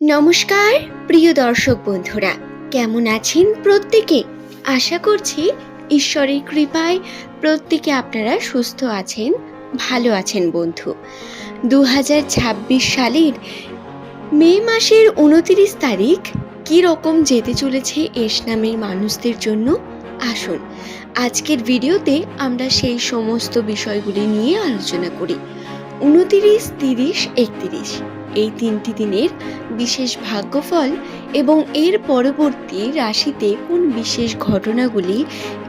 নমস্কার প্রিয় দর্শক বন্ধুরা, কেমন আছেন প্রত্যেকে? আশা করছি ঈশ্বরের কৃপায় প্রত্যেকে আপনারা সুস্থ আছেন, ভালো আছেন। বন্ধু, 2026 সালের মে মাসের 29 তারিখ কি রকম যেতে চলেছে এস নামের মানুষদের জন্য, আসুন আজকের ভিডিওতে আমরা সেই সমস্ত বিষয়গুলি নিয়ে আলোচনা করি। 29, 30, 31 এই 3টি দিনের বিশেষ ভাগ্যফল এবং এর পরবর্তী রাশিতে কোন বিশেষ ঘটনাগুলি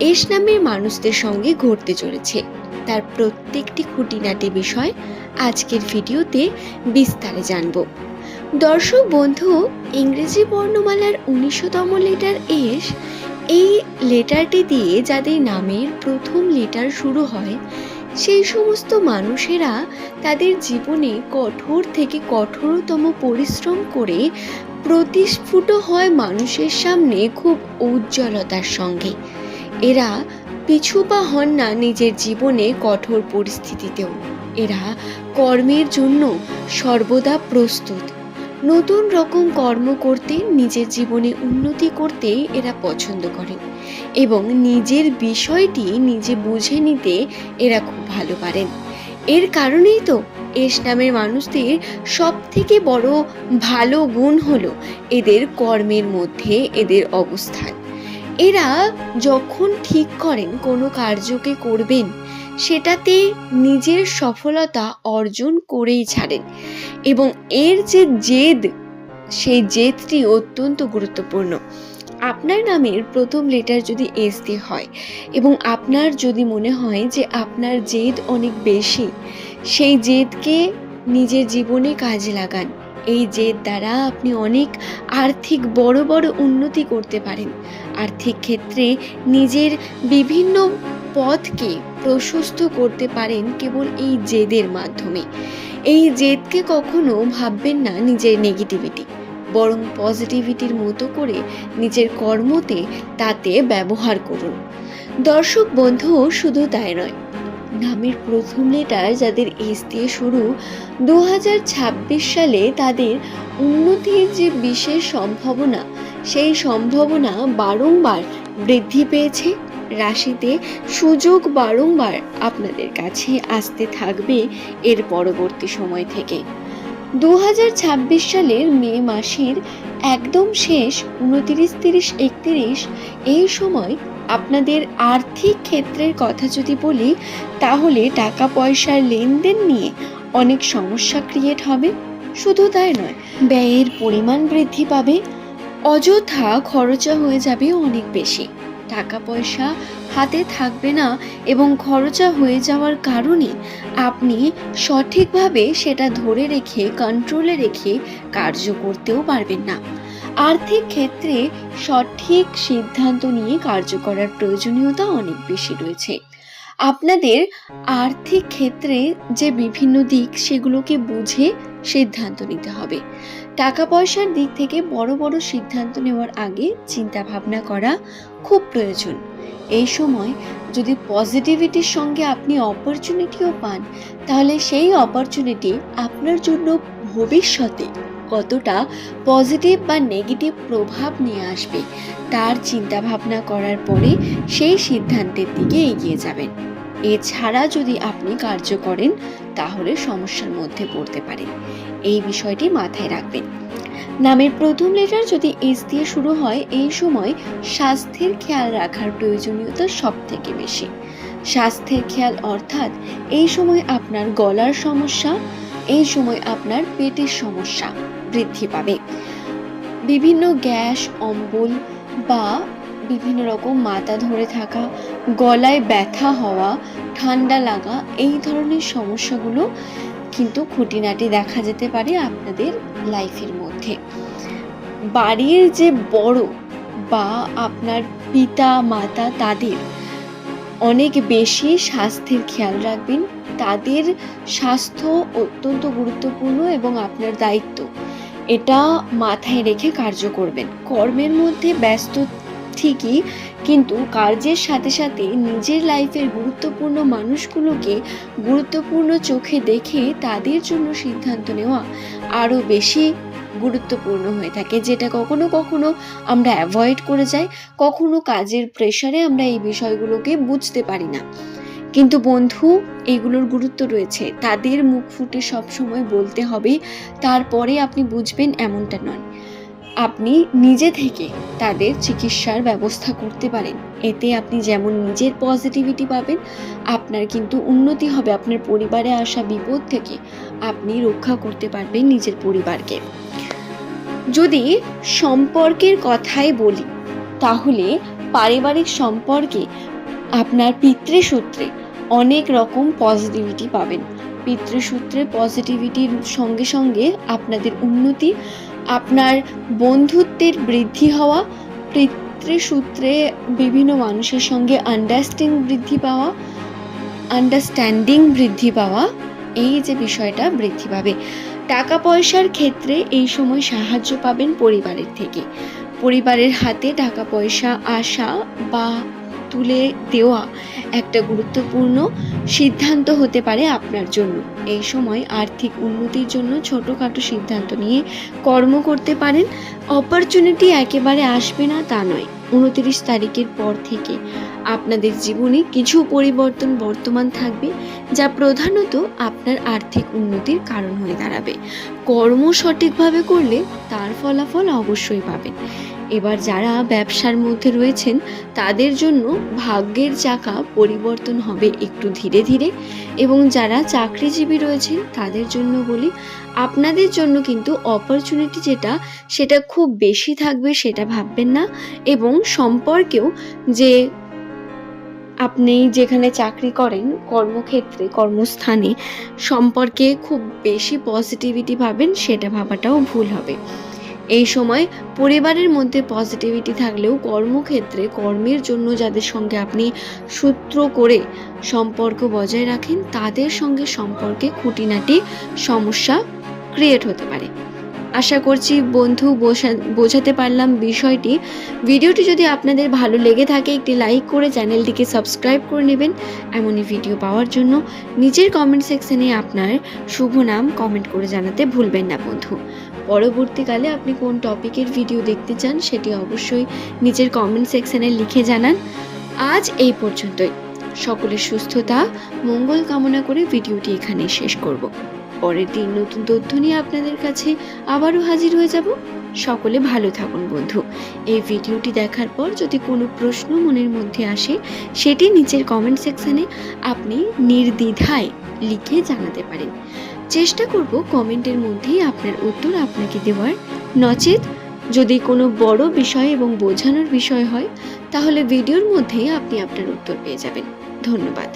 এস নামের মানুষদের সঙ্গে ঘটতে চলেছে তার প্রত্যেকটি খুঁটিনাটি বিষয় আজকের ভিডিওতে বিস্তারে জানব। দর্শক বন্ধু, ইংরেজি বর্ণমালার 19তম লেটার এস, এই লেটারটি দিয়ে যাদের নামের প্রথম লেটার শুরু হয় সেই সমস্ত মানুষেরা তাদের জীবনে কঠোর থেকে কঠোরতম পরিশ্রম করে প্রতিস্ফুট হয় মানুষের সামনে খুব উজ্জ্বলতার সঙ্গে। এরা পিছুপা হন না নিজের জীবনে কঠোর পরিস্থিতিতেও। এরা কর্মের জন্য সর্বদা প্রস্তুত। নতুন রকম কর্ম করতে, নিজের জীবনে উন্নতি করতে এরা পছন্দ করেন এবং নিজের বিষয়টি নিজে বুঝে নিতে এরা খুব ভালো পারেন। এর কারণেই তো এস নামের মানুষদের সব থেকে বড় ভালো গুণ হলো এদের কর্মের মধ্যে এদের অবস্থান। এরা যখন ঠিক করেন কোনো কার্যকে করবেন, সেটাতে নিজের সফলতা অর্জন করেই ছাড়েন এবং এর যে জেদ, সেই জেদটি অত্যন্ত গুরুত্বপূর্ণ। আপনার নামের প্রথম লেটার যদি এস দিয়ে হয় এবং আপনার যদি মনে হয় যে আপনার জেদ অনেক বেশি, সেই জেদকে নিজের জীবনে কাজে লাগান। এই জেদ দ্বারা আপনি অনেক আর্থিক বড় বড় উন্নতি করতে পারেন। আর্থিক ক্ষেত্রে নিজের বিভিন্ন পথকে প্রশস্ত করতে পারেন কেবল এই জেদের মাধ্যমে। এই জেদকে কখনো ভাববেন না নিজের নেগেটিভিটি, বরং পজিটিভিটির মতো করে নিজের কর্মতে তাতে ব্যবহার করুন। দর্শক বন্ধু, শুধু তাই নয়, নামের প্রথম লেটার যাদের এস দিয়ে শুরু, 2026 সালে তাদের উন্নতির যে বিশেষ সম্ভাবনা, সেই সম্ভাবনা বারংবার বৃদ্ধি পেয়েছে। রাশিতে সুযোগ বারংবার আপনাদের কাছে আসতে থাকবে এর পরবর্তী সময় থেকে। 2026 সালের মে মাসের একদম শেষ 29, 30, 31 এই সময় আপনাদের আর্থিক ক্ষেত্রের কথা যদি বলি, তাহলে টাকা পয়সার লেনদেন নিয়ে অনেক সমস্যা ক্রিয়েট হবে। শুধু তাই নয়, ব্যয়ের পরিমাণ বৃদ্ধি পাবে, অযথা খরচা হয়ে যাবে অনেক বেশি। টাকা পয়সা হাতে থাকবে না এবং খরচা হয়ে যাওয়ার কারণে আপনি সঠিকভাবে সেটা ধরে রেখে, কন্ট্রোলে রেখে কার্য করতেও পারবেন না। আর্থিক ক্ষেত্রে সঠিক সিদ্ধান্ত নিয়ে কার্য করার প্রয়োজনীয়তা অনেক বেশি রয়েছে। আপনাদের আর্থিক ক্ষেত্রে যে বিভিন্ন দিক, সেগুলোকে বুঝে সিদ্ধান্ত নিতে হবে। টাকা পয়সার দিক থেকে বড় বড় সিদ্ধান্ত নেওয়ার আগে চিন্তা ভাবনা করা খুব প্রয়োজন। এই সময় যদি পজিটিভিটির সঙ্গে আপনি অপরচুনিটিও পান, তাহলে সেই অপরচুনিটি আপনার জন্য ভবিষ্যতে কতটা পজিটিভ বা নেগেটিভ প্রভাব নিয়ে আসবে তার চিন্তা ভাবনা করার পরে সেই সিদ্ধান্তের দিকে এগিয়ে যাবেন। এছাড়া যদি আপনি কার্য করেন তাহলে সমস্যার মধ্যে পড়তে পারেন। এই বিষয়টি মাথায় রাখবেন। নামের প্রথম লেটার যদি এস দিয়ে শুরু হয়, এই সময় স্বাস্থ্যের খেয়াল রাখার প্রয়োজনীয়তা সব থেকে বেশি। স্বাস্থ্যের খেয়াল অর্থাৎ এই সময় আপনার গলার সমস্যা, এই সময় আপনার পেটের সমস্যা বৃদ্ধি পাবে। বিভিন্ন গ্যাস, অম্বল বা বিভিন্ন রকম মাথা ধরে থাকা, গলায় ব্যথা হওয়া, ঠান্ডা লাগা, এই ধরনের সমস্যাগুলো কিন্তু খুঁটিনাটি দেখা যেতে পারে আপনাদের লাইফের মধ্যে। বাড়ির যে বড় বা আপনার পিতা মাতা, তাদের অনেক বেশি স্বাস্থ্যের খেয়াল রাখবেন। তাদের স্বাস্থ্য অত্যন্ত গুরুত্বপূর্ণ এবং আপনার দায়িত্ব। এটা মাথায় রেখে কার্য করবেন। কর্মের মধ্যে ব্যস্ত ঠিকই, কিন্তু কার্যের সাথে সাথে নিজের লাইফের গুরুত্বপূর্ণ মানুষগুলোকে গুরুত্বপূর্ণ চোখে দেখে তাদের জন্য সিদ্ধান্ত নেওয়া আরও বেশি গুরুত্বপূর্ণ হয়ে থাকে, যেটা কখনো কখনো আমরা অ্যাভয়েড করে যাই, কখনো কাজের প্রেশারে আমরা এই বিষয়গুলোকে বুঝতে পারি না। কিন্তু বন্ধু, এগুলোর গুরুত্ব রয়েছে, তাদের মুখ ফুটে সবসময় বলতে হবে, তারপরে আপনি বুঝবেন এমনটা নয়। আপনি নিজে থেকে তাদের চিকিৎসার ব্যবস্থা করতে পারেন। এতে আপনি যেমন নিজের পজিটিভিটি পাবেন, আপনার কিন্তু উন্নতি হবে। আপনার পরিবারে আসা বিপদ থেকে আপনি রক্ষা করতে পারবেন নিজের পরিবারকে। যদি সম্পর্কের কথাই বলি, তাহলে পারিবারিক সম্পর্কে আপনার পিতৃসূত্রে অনেক রকম পজিটিভিটি পাবেন। পিতৃসূত্রে পজিটিভিটির সঙ্গে সঙ্গে আপনাদের উন্নতি, আপনার বন্ধুত্বের বৃদ্ধি হওয়া, পিতৃসূত্রে বিভিন্ন মানুষের সঙ্গে আন্ডারস্ট্যান্ডিং বৃদ্ধি পাওয়া, এই যে বিষয়টা বৃদ্ধি পাবে। টাকা পয়সার ক্ষেত্রে এই সময় সাহায্য পাবেন পরিবারের থেকে। পরিবারের হাতে টাকা পয়সা আসা বা তুলে দেওয়া একটা গুরুত্বপূর্ণ সিদ্ধান্ত হতে পারে আপনার জন্য। এই সময় আর্থিক উন্নতির জন্য ছোটোখাটো সিদ্ধান্ত নিয়ে কর্ম করতে পারেন। অপরচুনিটি একেবারে আসবে না তা নয়। 29 তারিখের পর থেকে আপনাদের জীবনে কিছু পরিবর্তন বর্তমান থাকবে, যা প্রধানত আপনার আর্থিক উন্নতির কারণ হয়ে দাঁড়াবে। কর্ম সঠিকভাবে করলে তার ফলাফল অবশ্যই পাবেন। এবার যারা ব্যবসার মধ্যে রয়েছেন, তাদের জন্য ভাগ্যের চাকা পরিবর্তন হবে একটু ধীরে ধীরে, এবং যারা চাকরিজীবী রয়েছেন তাদের জন্য বলি, আপনাদের জন্য কিন্তু অপরচুনিটি সেটা খুব বেশি থাকবে সেটা ভাববেন না। এবং সম্পর্কেও, যে আপনি যেখানে চাকরি করেন, কর্মক্ষেত্রে, কর্মস্থানে সম্পর্কে খুব বেশি পজিটিভিটি ভাবেন, সেটা ভাবাটাও ভুল হবে। এই সময় পরিবারের মধ্যে পজিটিভিটি থাকলেও কর্মক্ষেত্রে, কর্মের জন্য যাদের সঙ্গে আপনি সূত্র করে সম্পর্ক বজায় রাখেন, তাদের সঙ্গে সম্পর্কে খুঁটিনাটি সমস্যা ক্রিয়েট হতে পারে। আশা করছি বন্ধু বোঝাতে পারলাম বিষয়টি। ভিডিওটি যদি আপনাদের ভালো লেগে থাকে, একটি লাইক করে চ্যানেলটিকে সাবস্ক্রাইব করে নেবেন। এমনই ভিডিও পাওয়ার জন্য নিচের কমেন্ট সেকশনে আপনার শুভ নাম কমেন্ট করে জানাতে ভুলবেন না বন্ধু। পরবর্তীকালে আপনি কোন টপিকের ভিডিও দেখতে চান সেটি অবশ্যই নিচের কমেন্ট সেকশনে লিখে জানান। আজ এই পর্যন্তই। সকলের সুস্থতা, মঙ্গল কামনা করে ভিডিওটি এখানেই শেষ করব। পরের দিন নতুন তথ্য নিয়ে আপনাদের কাছে আবারও হাজির হয়ে যাব। সকলে ভালো থাকুন বন্ধু। এই ভিডিওটি দেখার পর যদি কোনো প্রশ্ন মনের মধ্যে আসে, সেটি নিচের কমেন্ট সেকশনে আপনি নির্দ্বিধায় লিখে জানাতে পারেন। চেষ্টা করব কমেন্টের মধ্যেই আপনার উত্তর আপনাকে দেওয়ার। নচেত যদি কোনো বড় বিষয় এবং বোঝানোর বিষয় হয়, তাহলে ভিডিওর মধ্যেই আপনি আপনার উত্তর পেয়ে যাবেন। ধন্যবাদ।